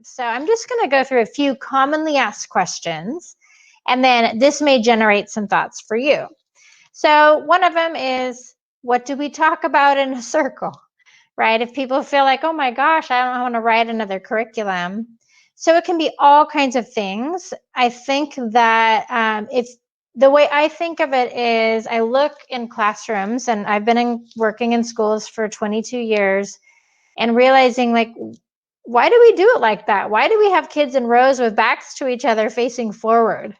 So I'm just going to go through a few commonly asked questions, and then this may generate some thoughts for you. So one of them is, what do we talk about in a circle, right? If people feel like, oh my gosh, I don't want to write another curriculum. So it can be all kinds of things. I think that if the way I think of it is, I look in classrooms, and I've been working in schools for 22 years, and realizing, like, why do we do it like that? Why do we have kids in rows with backs to each other facing forward?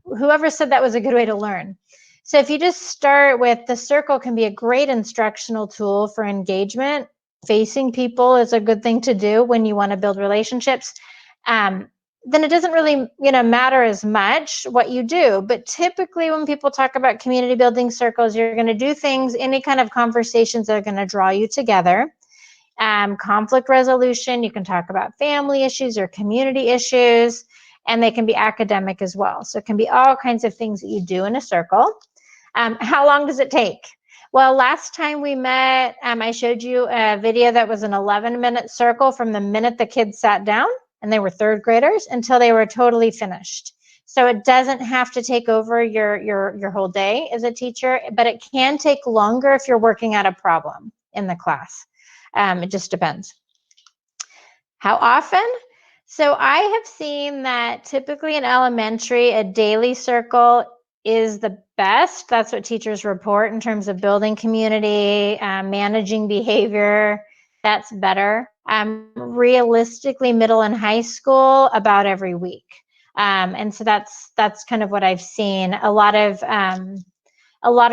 Whoever said that was a good way to learn. So if you just start with, the circle can be a great instructional tool for engagement. Facing people is a good thing to do when you want to build relationships. Then it doesn't really, matter as much what you do. But typically when people talk about community building circles, you're going to do things, any kind of conversations that are going to draw you together. Conflict resolution, you can talk about family issues or community issues, and they can be academic as well. So it can be all kinds of things that you do in a circle. How long does it take? Well, last time we met, I showed you a video that was an 11-minute circle from the minute the kids sat down, and they were third graders, until they were totally finished. So it doesn't have to take over your whole day as a teacher, but it can take longer if you're working out a problem in the class. It just depends. How often? So I have seen that typically in elementary, a daily circle is the best. That's what teachers report in terms of building community, managing behavior. That's better. Realistically, middle and high school, about every week. And so that's kind of what I've seen. A lot of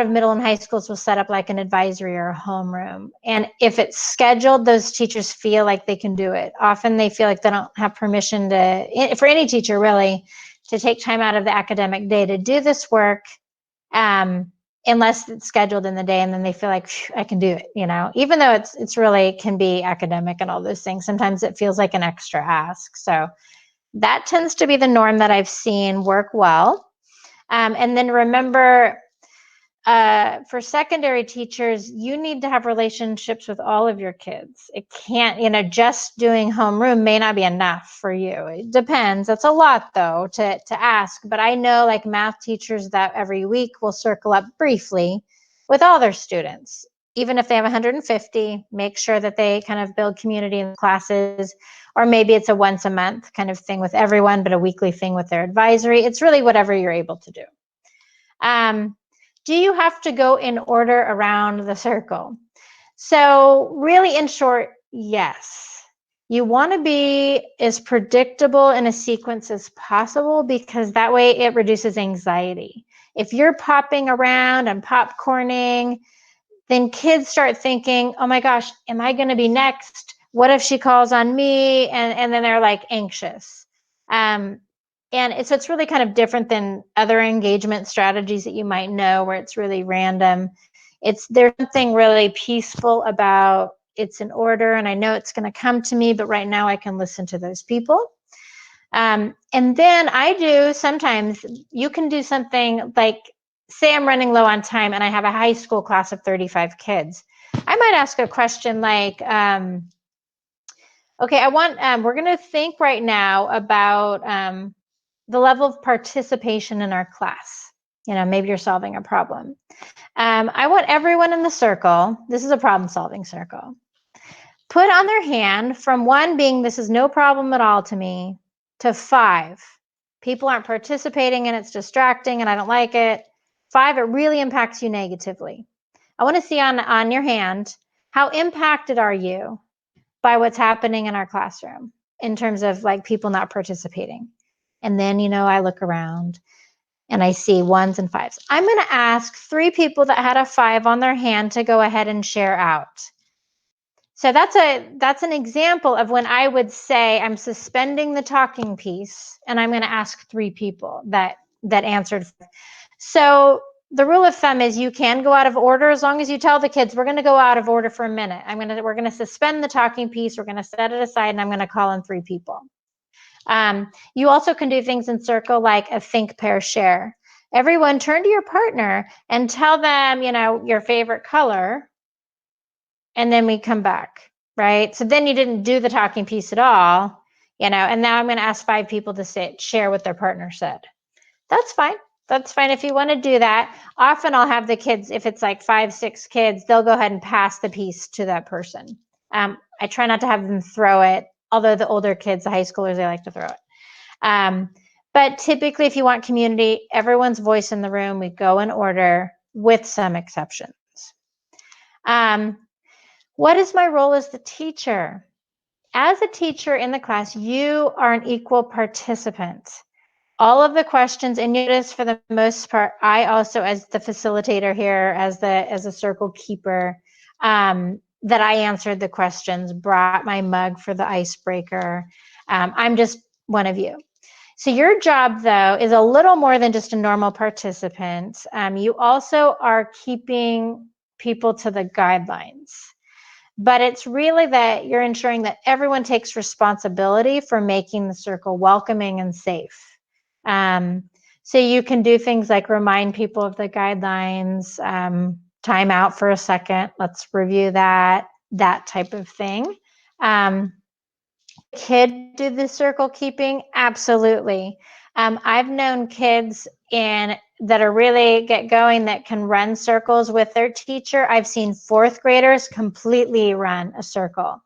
middle and high schools will set up like an advisory or a homeroom. And if it's scheduled, those teachers feel like they can do it. Often they feel like they don't have permission for any teacher really, to take time out of the academic day to do this work, unless it's scheduled in the day, and then they feel like, I can do it, even though it's really can be academic and all those things. Sometimes it feels like an extra ask. So that tends to be the norm that I've seen work well. And then remember, for secondary teachers, you need to have relationships with all of your kids. It can't, just doing homeroom may not be enough for you. It depends. That's a lot though to ask. But I know like math teachers that every week will circle up briefly with all their students. Even if they have 150, make sure that they kind of build community in classes, or maybe it's a once a month kind of thing with everyone, but a weekly thing with their advisory. It's really whatever you're able to do. Do you have to go in order around the circle? So really, in short, yes. You want to be as predictable in a sequence as possible, because that way it reduces anxiety. If you're popping around and popcorning, then kids start thinking, oh my gosh, am I going to be next? What if she calls on me? And then they're like anxious. And so it's really kind of different than other engagement strategies that you might know, where it's really random. There's something really peaceful about it's in order, and I know it's going to come to me, but right now I can listen to those people. And then I do sometimes, you can do something like, say I'm running low on time and I have a high school class of 35 kids. I might ask a question like, okay, we're going to think right now about the level of participation in our class. Maybe you're solving a problem. I want everyone in the circle, this is a problem solving circle, put on their hand from 1 being this is no problem at all to me, to 5. People aren't participating and it's distracting and I don't like it. 5, it really impacts you negatively. I want to see on your hand, how impacted are you by what's happening in our classroom in terms of like people not participating? And then, I look around and I see 1s and 5s. I'm going to ask 3 people that had a 5 on their hand to go ahead and share out. So that's an example of when I would say I'm suspending the talking piece, and I'm going to ask 3 people that answered. So the rule of thumb is you can go out of order as long as you tell the kids, we're going to go out of order for a minute. We're going to suspend the talking piece. We're going to set it aside, and I'm going to call in 3 people. You also can do things in circle like a think, pair, share. Everyone turn to your partner and tell them, your favorite color, and then we come back, right? So then you didn't do the talking piece at all. and now I'm going to ask 5 people to share what their partner said. That's fine. That's fine if you want to do that. Often I'll have the kids, if it's like 5, 6 kids, they'll go ahead and pass the piece to that person. I try not to have them throw it, although the older kids, the high schoolers, they like to throw it. But typically, if you want community, everyone's voice in the room, we go in order with some exceptions. What is my role as the teacher? As a teacher in the class, you are an equal participant. All of the questions, and notice for the most part, I also, as the facilitator here, as a circle keeper, that I answered the questions, brought my mug for the icebreaker. I'm just one of you. So your job, though, is a little more than just a normal participant. You also are keeping people to the guidelines. But it's really that you're ensuring that everyone takes responsibility for making the circle welcoming and safe. So you can do things like remind people of the guidelines, time out for a second, let's review that type of thing. Kid do the circle keeping? Absolutely. I've known kids that are really get going that can run circles with their teacher. I've seen 4th graders completely run a circle.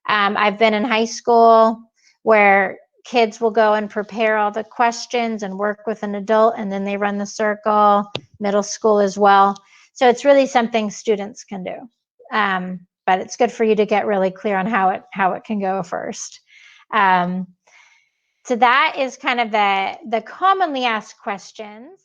I've been in high school where kids will go and prepare all the questions and work with an adult, and then they run the circle. Middle school as well. So it's really something students can do. But it's good for you to get really clear on how it can go first. So that is kind of the commonly asked questions.